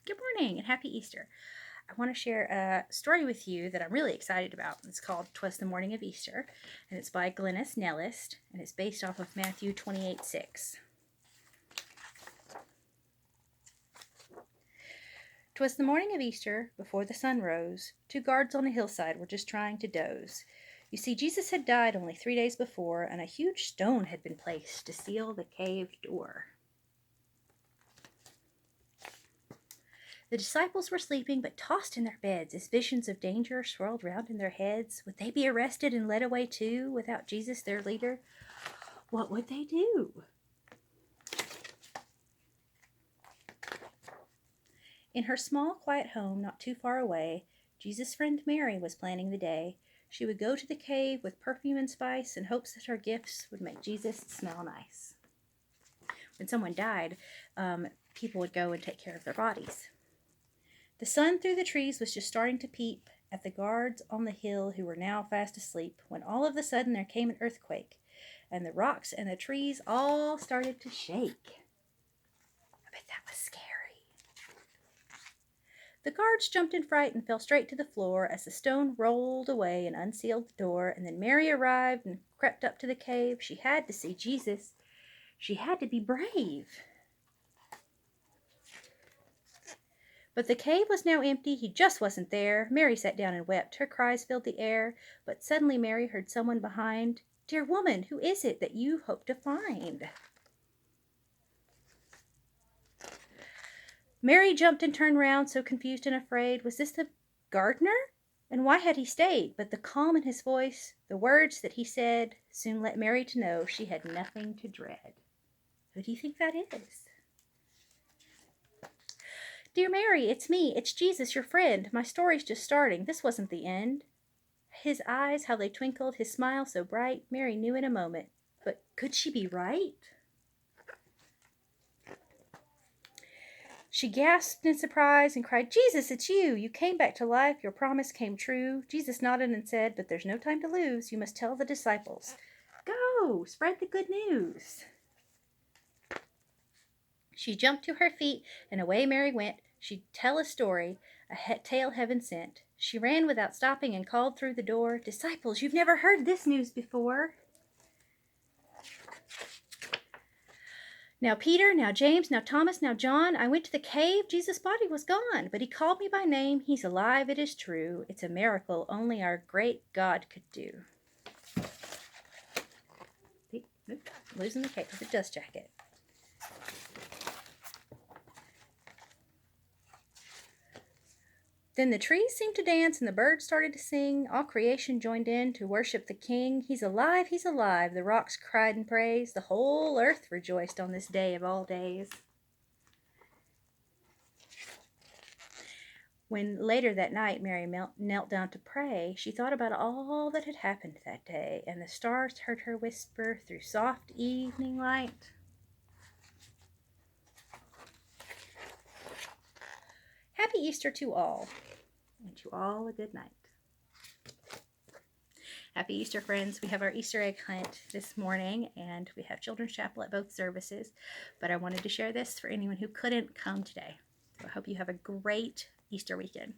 Good morning and happy Easter. I want to share a story with you that I'm really excited about. It's called "'Twas the Morning of Easter, and it's by Glennis Nellist, and it's based off of Matthew 28:6. "'Twas the morning of Easter, before the sun rose. Two guards on a hillside were just trying to doze. You see, Jesus had died only 3 days before, and a huge stone had been placed to seal the cave door. The disciples were sleeping, but tossed in their beds as visions of danger swirled round in their heads. Would they be arrested and led away too, without Jesus, their leader? What would they do? In her small, quiet home not too far away, Jesus' friend Mary was planning the day. She would go to the cave with perfume and spice in hopes that her gifts would make Jesus smell nice. When someone died, people would go and take care of their bodies. The sun through the trees was just starting to peep at the guards on the hill who were now fast asleep, when all of a sudden there came an earthquake, and the rocks and the trees all started to shake. I bet that was scary. The guards jumped in fright and fell straight to the floor as the stone rolled away and unsealed the door, and then Mary arrived and crept up to the cave. She had to see Jesus. She had to be brave. But the cave was now empty. He just wasn't there. Mary sat down and wept. Her cries filled the air. But suddenly Mary heard someone behind. "Dear woman, who is it that you hope to find?" Mary jumped and turned round, so confused and afraid. Was this the gardener? And why had he stayed? But the calm in his voice, the words that he said, soon let Mary to know she had nothing to dread. Who do you think that is? "Dear Mary, it's me. It's Jesus, your friend. My story's just starting. This wasn't the end." His eyes, how they twinkled, his smile so bright, Mary knew in a moment. But could she be right? She gasped in surprise and cried, "Jesus, it's you! You came back to life. Your promise came true." Jesus nodded and said, "But there's no time to lose. You must tell the disciples. Go, spread the good news." She jumped to her feet, and away Mary went. She'd tell a story, a tale heaven sent. She ran without stopping and called through the door, "Disciples, you've never heard this news before. Now Peter, now James, now Thomas, now John. I went to the cave. Jesus' body was gone, but he called me by name. He's alive, it is true. It's a miracle only our great God could do." Losing the cake with a dust jacket. Then the trees seemed to dance and the birds started to sing. All creation joined in to worship the King. "He's alive, he's alive," the rocks cried in praise. The whole earth rejoiced on this day of all days. When later that night Mary knelt down to pray, she thought about all that had happened that day, and the stars heard her whisper through soft evening light, "Happy Easter to all, and to all a good night." Happy Easter, friends. We have our Easter egg hunt this morning, and we have Children's Chapel at both services. But I wanted to share this for anyone who couldn't come today. So I hope you have a great Easter weekend.